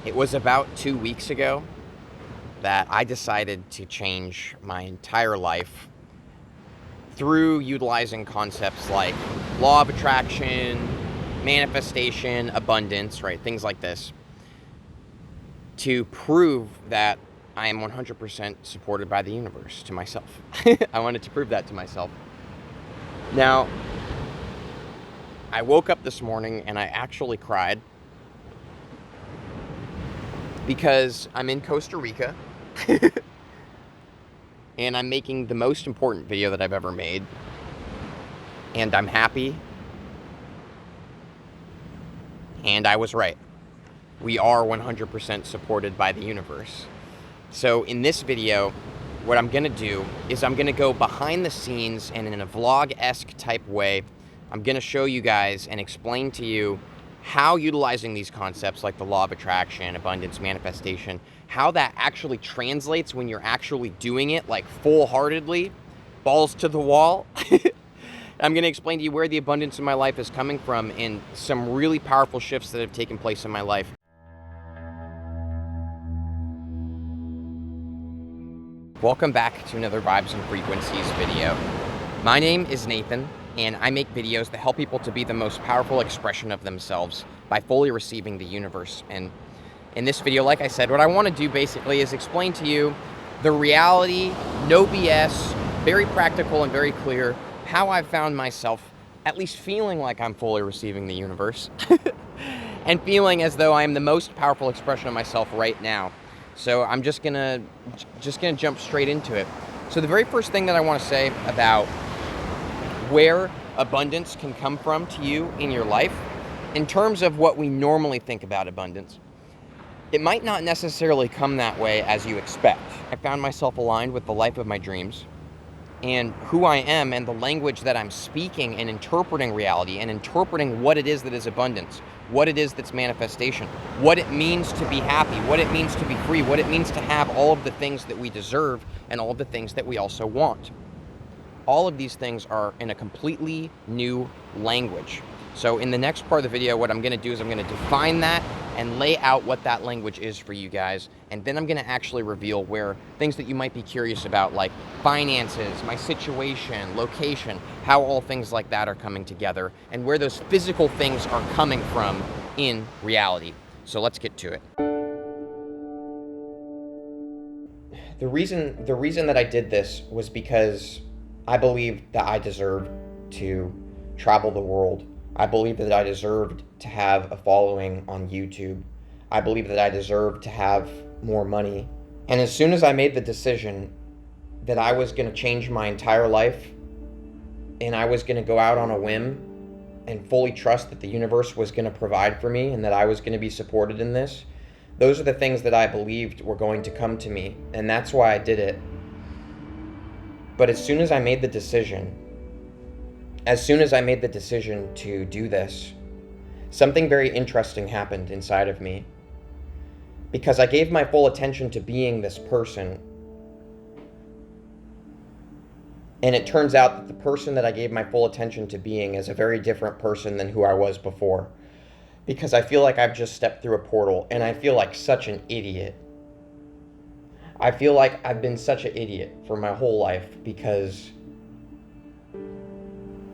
It was about 2 weeks ago that I decided to change my entire life through utilizing concepts like law of attraction, manifestation, abundance, right? Things like this, to prove that I am 100% supported by the universe to myself. I wanted to prove that to myself. Now, I woke up this morning and I actually cried because I'm in Costa Rica and I'm making the most important video that I've ever made, and I'm happy, and I was right. We are 100% supported by the universe. So in this video, what I'm gonna do is I'm gonna go behind the scenes and in a vlog-esque type way, I'm gonna show you guys and explain to you how utilizing these concepts like the law of attraction, abundance, manifestation, how that actually translates when you're actually doing it, like full-heartedly, balls to the wall. I'm going to explain to you where the abundance in my life is coming from and some really powerful shifts that have taken place in my life. Welcome back to another Vibes and Frequencies video. My name is Nathan, and I make videos that help people to be the most powerful expression of themselves by fully receiving the universe. And in this video, like I said, what I want to do basically is explain to you the reality, no BS, very practical and very clear, how I've found myself at least feeling like I'm fully receiving the universe and feeling as though I am the most powerful expression of myself right now. So I'm just gonna jump straight into it. So the very first thing that I want to say about where abundance can come from to you in your life, in terms of what we normally think about abundance, it might not necessarily come that way as you expect. I found myself aligned with the life of my dreams and who I am and the language that I'm speaking and interpreting reality and interpreting what it is that is abundance, what it is that's manifestation, what it means to be happy, what it means to be free, what it means to have all of the things that we deserve and all of the things that we also want. All of these things are in a completely new language. So in the next part of the video, what I'm gonna do is I'm gonna define that and lay out what that language is for you guys. And then I'm gonna actually reveal where things that you might be curious about, like finances, my situation, location, how all things like that are coming together, and where those physical things are coming from in reality. So let's get to it. The reason that I did this was because I believed that I deserved to travel the world. I believed that I deserved to have a following on YouTube. I believed that I deserved to have more money. And as soon as I made the decision that I was going to change my entire life and I was going to go out on a whim and fully trust that the universe was going to provide for me and that I was going to be supported in this, those are the things that I believed were going to come to me. And that's why I did it. But as soon as I made the decision to do this, something very interesting happened inside of me. Because I gave my full attention to being this person. And it turns out that the person that I gave my full attention to being is a very different person than who I was before. Because I feel like I've just stepped through a portal and I feel like such an idiot. I feel like I've been such an idiot for my whole life because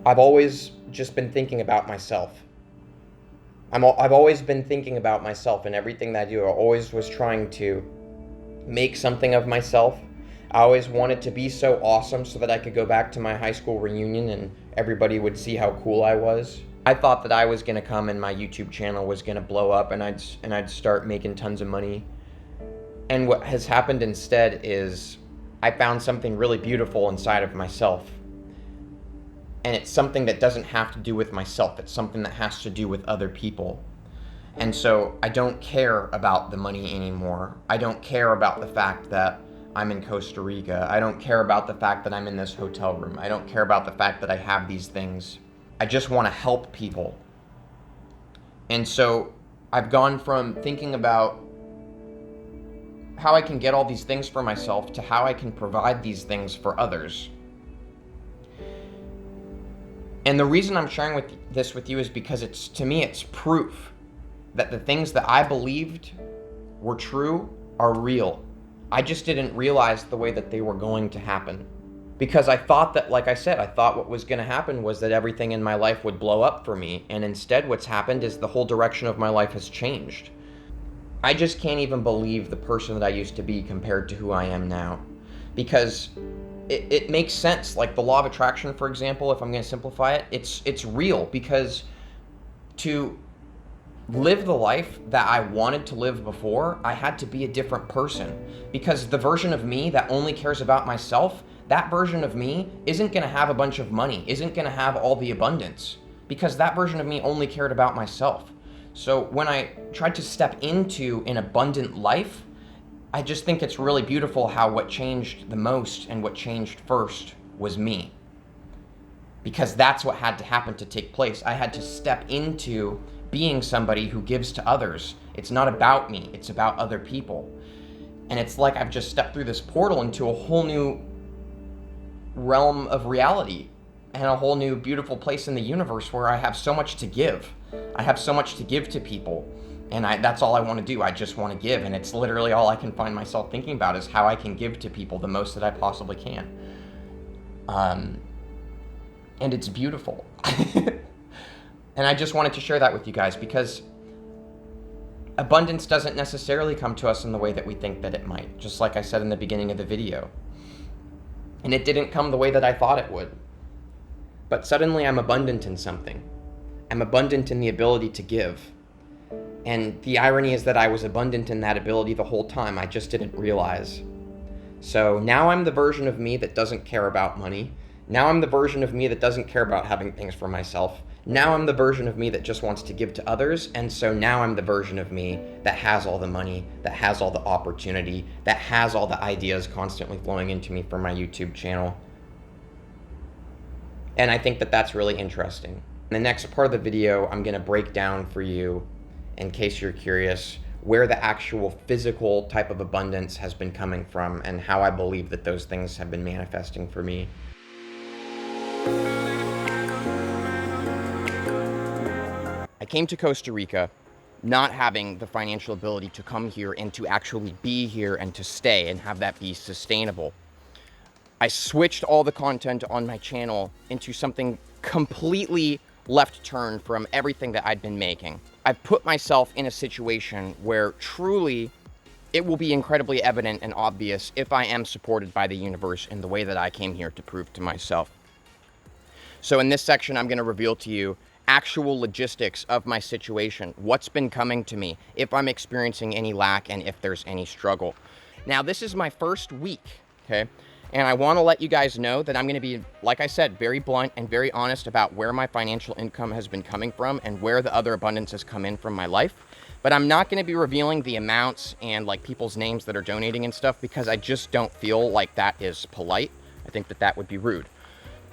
I've always just been thinking about myself. I've always been thinking about myself and everything that I do. I always was trying to make something of myself. I always wanted to be so awesome so that I could go back to my high school reunion and everybody would see how cool I was. I thought that I was going to come and my YouTube channel was going to blow up and I'd start making tons of money. And what has happened instead is I found something really beautiful inside of myself. And it's something that doesn't have to do with myself. It's something that has to do with other people. And so I don't care about the money anymore. I don't care about the fact that I'm in Costa Rica. I don't care about the fact that I'm in this hotel room. I don't care about the fact that I have these things. I just want to help people. And so I've gone from thinking about how I can get all these things for myself to how I can provide these things for others. And the reason I'm sharing this with you is because to me it's proof that the things that I believed were true, are real. I just didn't realize the way that they were going to happen. Because I thought that, like I said, I thought what was going to happen was that everything in my life would blow up for me. And instead what's happened is the whole direction of my life has changed. I just can't even believe the person that I used to be compared to who I am now. Because it makes sense. Like the law of attraction, for example, if I'm going to simplify it, it's real. Because to live the life that I wanted to live before, I had to be a different person. Because the version of me that only cares about myself, that version of me isn't going to have a bunch of money, isn't going to have all the abundance, because that version of me only cared about myself. So when I tried to step into an abundant life, I just think it's really beautiful how what changed the most and what changed first was me. Because that's what had to happen to take place. I had to step into being somebody who gives to others. It's not about me, it's about other people. And it's like I've just stepped through this portal into a whole new realm of reality and a whole new beautiful place in the universe where I have so much to give. I have so much to give to people, and that's all I want to do. I just want to give, and it's literally all I can find myself thinking about is how I can give to people the most that I possibly can. And it's beautiful. And I just wanted to share that with you guys because abundance doesn't necessarily come to us in the way that we think that it might, just like I said in the beginning of the video. And it didn't come the way that I thought it would. But suddenly I'm abundant in something. I'm abundant in the ability to give. And the irony is that I was abundant in that ability the whole time. I just didn't realize. So now I'm the version of me that doesn't care about money. Now I'm the version of me that doesn't care about having things for myself. Now I'm the version of me that just wants to give to others. And so now I'm the version of me that has all the money, that has all the opportunity, that has all the ideas constantly flowing into me from my YouTube channel. And I think that that's really interesting. In the next part of the video, I'm going to break down for you, in case you're curious, where the actual physical type of abundance has been coming from and how I believe that those things have been manifesting for me. I came to Costa Rica not having the financial ability to come here and to actually be here and to stay and have that be sustainable. I switched all the content on my channel into something completely left turn from everything that I'd been making. I've put myself in a situation where truly it will be incredibly evident and obvious if I am supported by the universe in the way that I came here to prove to myself. So in this section, I'm going to reveal to you actual logistics of my situation, what's been coming to me, if I'm experiencing any lack and if there's any struggle. Now, this is my first week, okay? And I want to let you guys know that I'm going to be, like I said, very blunt and very honest about where my financial income has been coming from and where the other abundance has come in from my life. But I'm not going to be revealing the amounts and like people's names that are donating and stuff because I just don't feel like that is polite. I think that that would be rude.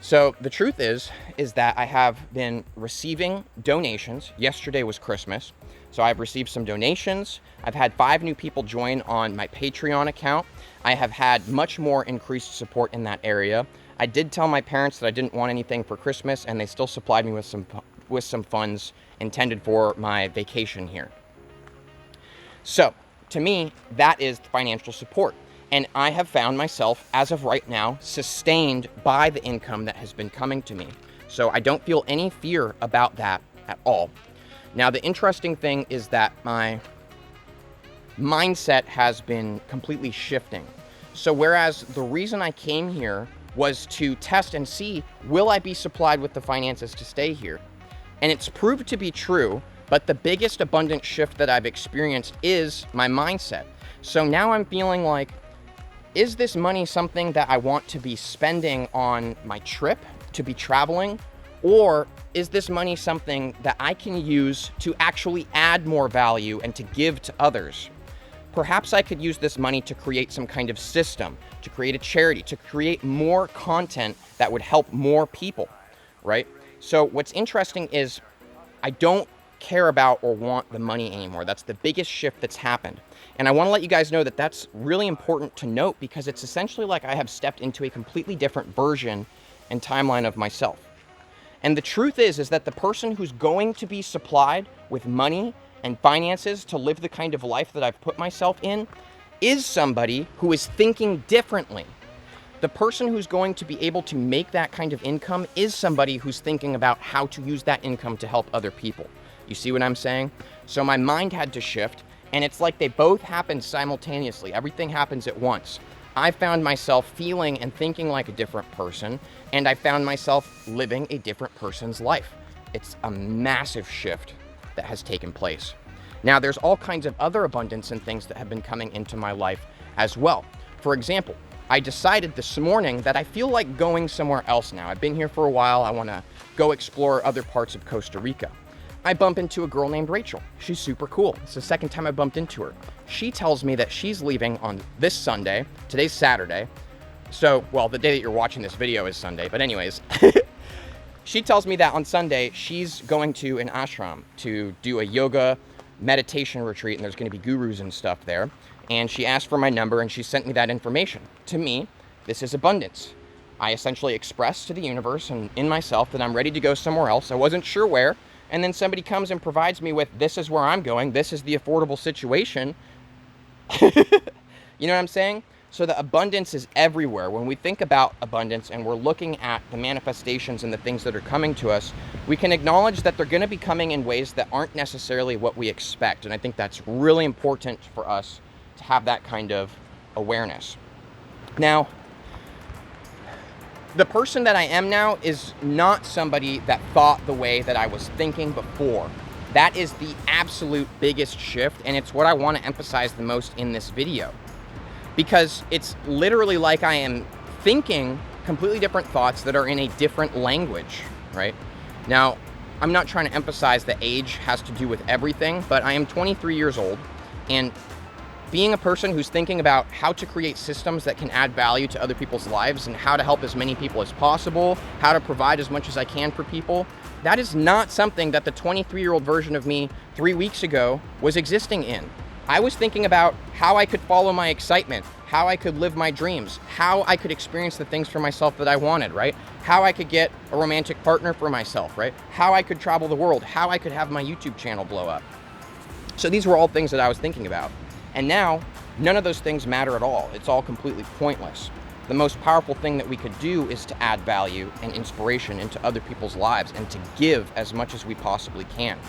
So the truth is that I have been receiving donations. Yesterday was Christmas, so I've received some donations. I've had 5 new people join on my Patreon account. I have had much more increased support in that area. I did tell my parents that I didn't want anything for Christmas, and they still supplied me with some funds intended for my vacation here. So to me, that is financial support. And I have found myself, as of right now, sustained by the income that has been coming to me. So I don't feel any fear about that at all. Now, the interesting thing is that my mindset has been completely shifting. So whereas the reason I came here was to test and see, will I be supplied with the finances to stay here? And it's proved to be true, but the biggest abundant shift that I've experienced is my mindset. So now I'm feeling like, is this money something that I want to be spending on my trip, to be traveling? Or is this money something that I can use to actually add more value and to give to others? Perhaps I could use this money to create some kind of system, to create a charity, to create more content that would help more people, right? So what's interesting is I don't care about or want the money anymore. That's the biggest shift that's happened. And I want to let you guys know that that's really important to note because it's essentially like I have stepped into a completely different version and timeline of myself. And the truth is that the person who's going to be supplied with money and finances to live the kind of life that I've put myself in is somebody who is thinking differently. The person who's going to be able to make that kind of income is somebody who's thinking about how to use that income to help other people. You see what I'm saying? So my mind had to shift, and it's like they both happened simultaneously. Everything happens at once. I found myself feeling and thinking like a different person, and I found myself living a different person's life. It's a massive shift that has taken place. Now, there's all kinds of other abundance and things that have been coming into my life as well. For example, I decided this morning that I feel like going somewhere else now. I've been here for a while. I want to go explore other parts of Costa Rica. I bump into a girl named Rachel. She's super cool. It's the second time I bumped into her. She tells me that she's leaving on this Sunday. Today's Saturday. So, well, the day that you're watching this video is Sunday, but anyways. She tells me that on Sunday, she's going to an ashram to do a yoga meditation retreat, and there's going to be gurus and stuff there. And she asked for my number, and she sent me that information. To me, this is abundance. I essentially expressed to the universe and in myself that I'm ready to go somewhere else. I wasn't sure where. And then somebody comes and provides me with, this is where I'm going. This is the affordable situation. You know what I'm saying? So the abundance is everywhere. When we think about abundance and we're looking at the manifestations and the things that are coming to us, we can acknowledge that they're going to be coming in ways that aren't necessarily what we expect. And I think that's really important for us to have that kind of awareness. Now, the person that I am now is not somebody that thought the way that I was thinking before. That is the absolute biggest shift, and it's what I want to emphasize the most in this video. Because it's literally like I am thinking completely different thoughts that are in a different language, right? Now, I'm not trying to emphasize that age has to do with everything, but I am 23 years old, and being a person who's thinking about how to create systems that can add value to other people's lives and how to help as many people as possible, how to provide as much as I can for people, that is not something that the 23-year-old version of me 3 weeks ago was existing in. I was thinking about how I could follow my excitement, how I could live my dreams, how I could experience the things for myself that I wanted, right? How I could get a romantic partner for myself, right? How I could travel the world, how I could have my YouTube channel blow up. So these were all things that I was thinking about. And now, none of those things matter at all. It's all completely pointless. The most powerful thing that we could do is to add value and inspiration into other people's lives and to give as much as we possibly can.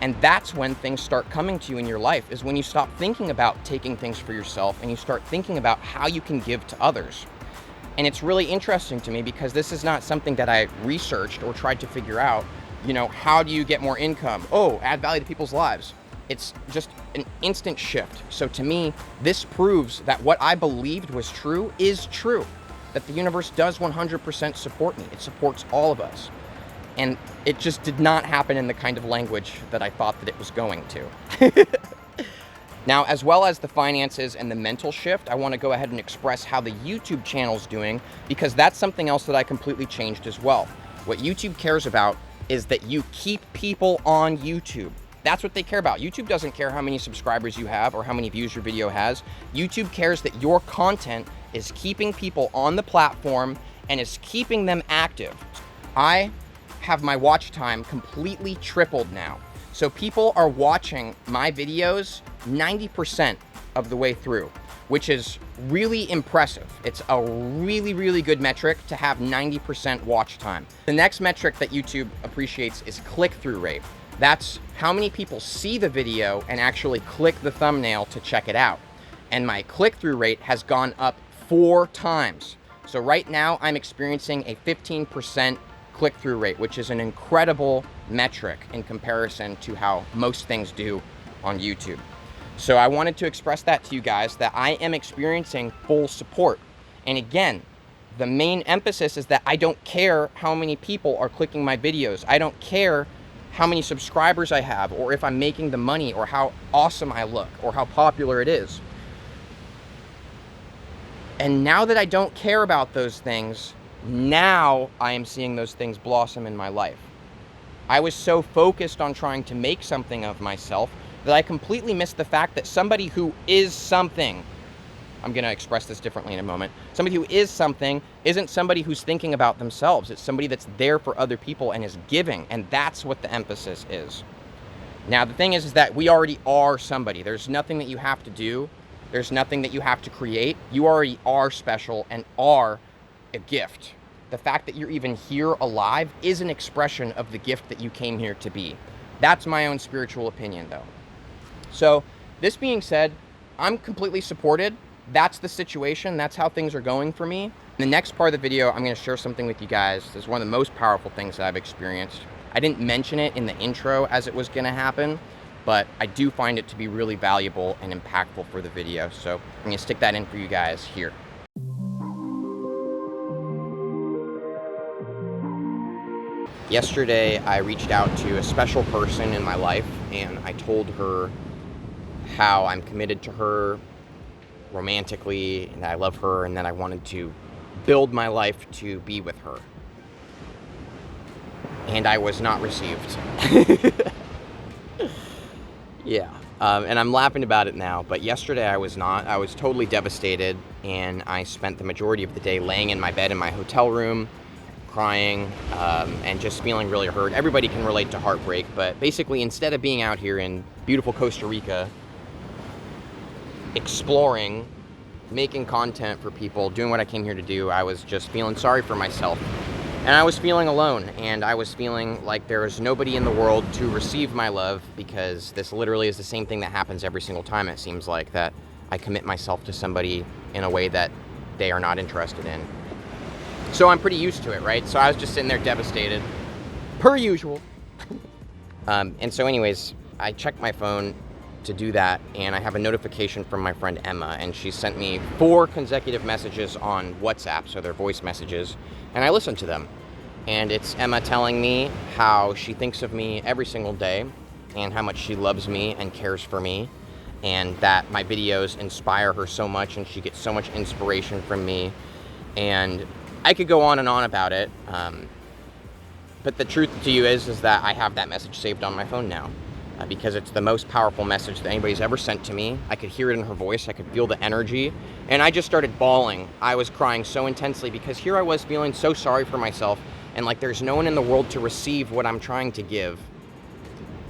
And that's when things start coming to you in your life, is when you stop thinking about taking things for yourself and you start thinking about how you can give to others. And it's really interesting to me because this is not something that I researched or tried to figure out, you know, how do you get more income? Oh, add value to people's lives. It's just an instant shift. So to me, this proves that what I believed was true is true, that the universe does 100% support me. It supports all of us. And it just did not happen in the kind of language that I thought that it was going to. Now, as well as the finances and the mental shift, I want to go ahead and express how the YouTube channel's doing, because that's something else that I completely changed as well. What YouTube cares about is that you keep people on YouTube. That's what they care about. YouTube doesn't care how many subscribers you have or how many views your video has. YouTube cares that your content is keeping people on the platform and is keeping them active. I have my watch time completely tripled now. So people are watching my videos 90% of the way through, which is really impressive. It's a really, really good metric to have 90% watch time. The next metric that YouTube appreciates is click-through rate. That's how many people see the video and actually click the thumbnail to check it out. And my click-through rate has gone up 4 times. So right now I'm experiencing a 15% click-through rate, which is an incredible metric in comparison to how most things do on YouTube. So I wanted to express that to you guys, that I am experiencing full support. And again, the main emphasis is that I don't care how many people are clicking my videos. I don't care how many subscribers I have, or if I'm making the money, or how awesome I look, or how popular it is. And now that I don't care about those things, now I am seeing those things blossom in my life. I was so focused on trying to make something of myself that I completely missed the fact that somebody who is something, I'm going to express this differently in a moment, somebody who is something isn't somebody who's thinking about themselves. It's somebody that's there for other people and is giving, and that's what the emphasis is. Now, the thing is that we already are somebody. There's nothing that you have to do. There's nothing that you have to create. You already are special and are a gift. The fact that you're even here alive is an expression of the gift that you came here to be. That's my own spiritual opinion, though. So, this being said, I'm completely supported. That's the situation. That's how things are going for me. In the next part of the video, I'm going to share something with you guys. It's one of the most powerful things that I've experienced. I didn't mention it in the intro as it was going to happen, but I do find it to be really valuable and impactful for the video. So I'm going to stick that in for you guys here. Yesterday, I reached out to a special person in my life, and I told her how I'm committed to her romantically, and that I love her, and that I wanted to build my life to be with her. And I was not received. Yeah, and I'm laughing about it now, but yesterday I was not. I was totally devastated, and I spent the majority of the day laying in my bed in my hotel room, crying, and just feeling really hurt. Everybody can relate to heartbreak, but basically instead of being out here in beautiful Costa Rica, exploring, making content for people, doing what I came here to do, I was just feeling sorry for myself. And I was feeling alone, and I was feeling like there was nobody in the world to receive my love, because this literally is the same thing that happens every single time, it seems like, that I commit myself to somebody in a way that they are not interested in. So I'm pretty used to it, right? So I was just sitting there devastated, per usual. And so anyways, I checked my phone to do that, and I have a notification from my friend Emma, and she sent me 4 consecutive messages on WhatsApp, so they're voice messages, and I listened to them. And it's Emma telling me how she thinks of me every single day, and how much she loves me and cares for me, and that my videos inspire her so much, and she gets so much inspiration from me. And I could go on and on about it, but the truth to you is that I have that message saved on my phone now. Because it's the most powerful message that anybody's ever sent to me. I could hear it in her voice, I could feel the energy, and I just started bawling. I was crying so intensely because here I was feeling so sorry for myself, and like there's no one in the world to receive what I'm trying to give.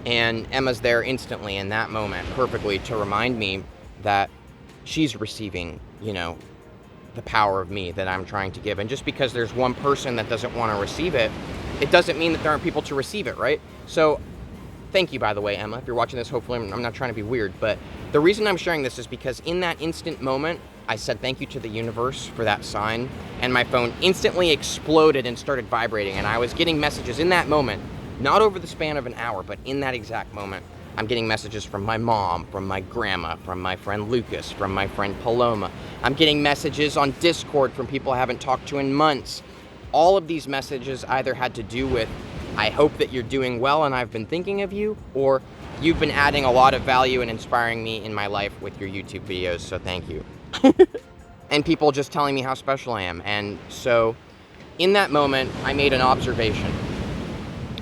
And Emma's there instantly in that moment, perfectly, to remind me that she's receiving, you know, the power of me that I'm trying to give. And just because there's one person that doesn't want to receive it, it doesn't mean that there aren't people to receive it, right? So thank you, by the way, Emma. If you're watching this, hopefully I'm not trying to be weird, but the reason I'm sharing this is because in that instant moment, I said thank you to the universe for that sign, and my phone instantly exploded and started vibrating, and I was getting messages in that moment, not over the span of an hour, but in that exact moment. I'm getting messages from my mom, from my grandma, from my friend Lucas, from my friend Paloma. I'm getting messages on Discord from people I haven't talked to in months. All of these messages either had to do with, I hope that you're doing well and I've been thinking of you, or you've been adding a lot of value and inspiring me in my life with your YouTube videos, so thank you. And people just telling me how special I am. And so in that moment, I made an observation.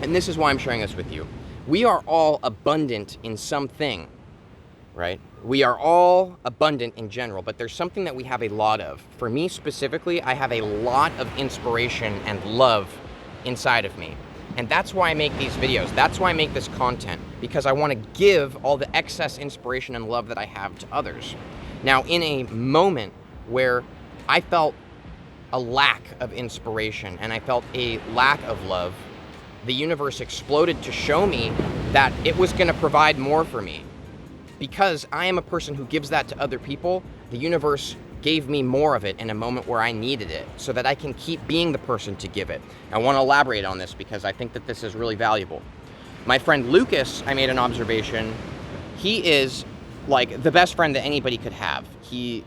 And this is why I'm sharing this with you. We are all abundant in something, right? We are all abundant in general, but there's something that we have a lot of. For me specifically, I have a lot of inspiration and love inside of me. And that's why I make these videos. That's why I make this content, because I want to give all the excess inspiration and love that I have to others. Now, in a moment where I felt a lack of inspiration and I felt a lack of love, the universe exploded to show me that it was going to provide more for me. Because I am a person who gives that to other people, the universe gave me more of it in a moment where I needed it, so that I can keep being the person to give it. I want to elaborate on this because I think that this is really valuable. My friend Lucas, I made an observation. He is like the best friend that anybody could have. He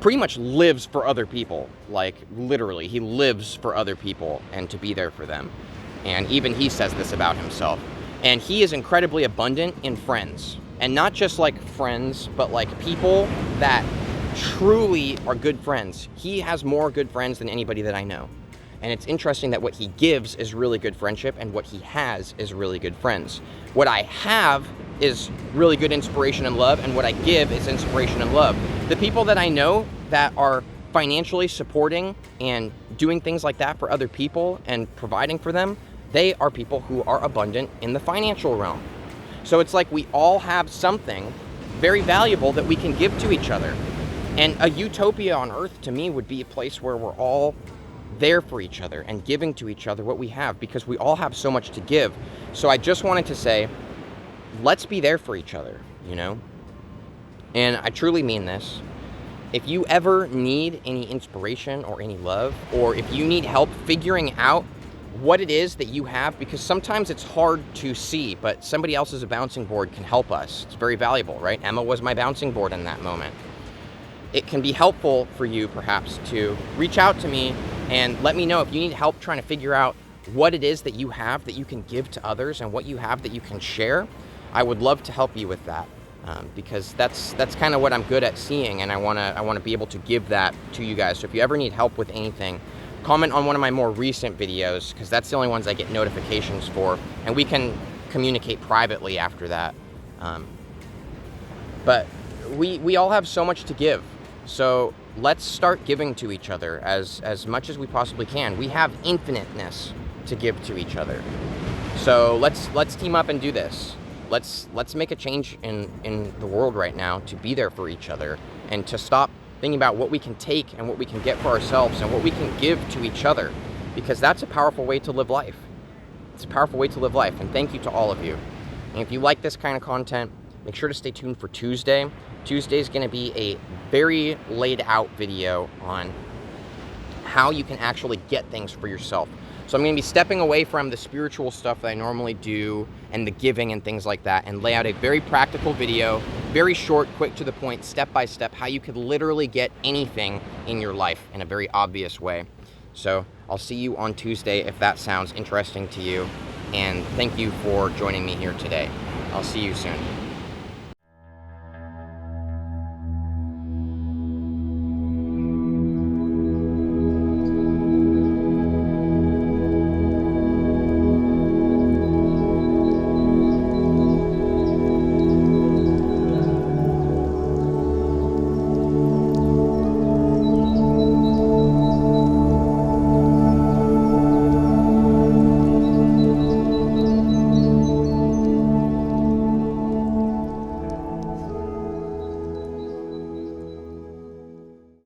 pretty much lives for other people. Like literally, he lives for other people and to be there for them. And even he says this about himself. And he is incredibly abundant in friends. And not just like friends, but like people that truly are good friends. He has more good friends than anybody that I know. And it's interesting that what he gives is really good friendship, and what he has is really good friends. What I have is really good inspiration and love, and what I give is inspiration and love. The people that I know that are financially supporting and doing things like that for other people and providing for them, they are people who are abundant in the financial realm. So it's like we all have something very valuable that we can give to each other. And a utopia on Earth, to me, would be a place where we're all there for each other and giving to each other what we have, because we all have so much to give. So I just wanted to say, let's be there for each other, you know? And I truly mean this. If you ever need any inspiration or any love, or if you need help figuring out what it is that you have, because sometimes it's hard to see, but somebody else's bouncing board can help us. It's very valuable, right? Emma was my bouncing board in that moment. It can be helpful for you, perhaps, to reach out to me and let me know if you need help trying to figure out what it is that you have that you can give to others and what you have that you can share. I would love to help you with that, because that's kind of what I'm good at seeing, and I wanna be able to give that to you guys. So if you ever need help with anything, comment on one of my more recent videos, because that's the only ones I get notifications for, and we can communicate privately after that. But we all have so much to give, so let's start giving to each other as much as we possibly can. We have infiniteness to give to each other, so let's team up and do this. Let's make a change in the world right now to be there for each other, and to stop thinking about what we can take and what we can get for ourselves and what we can give to each other, because that's a powerful way to live life. It's a powerful way to live life, and thank you to all of you. And if you like this kind of content, make sure to stay tuned for Tuesday. Tuesday is going to be a very laid out video on how you can actually get things for yourself. So I'm going to be stepping away from the spiritual stuff that I normally do and the giving and things like that, and lay out a very practical video, very short, quick to the point, step by step, how you could literally get anything in your life in a very obvious way. So I'll see you on Tuesday if that sounds interesting to you, and thank you for joining me here today. I'll see you soon.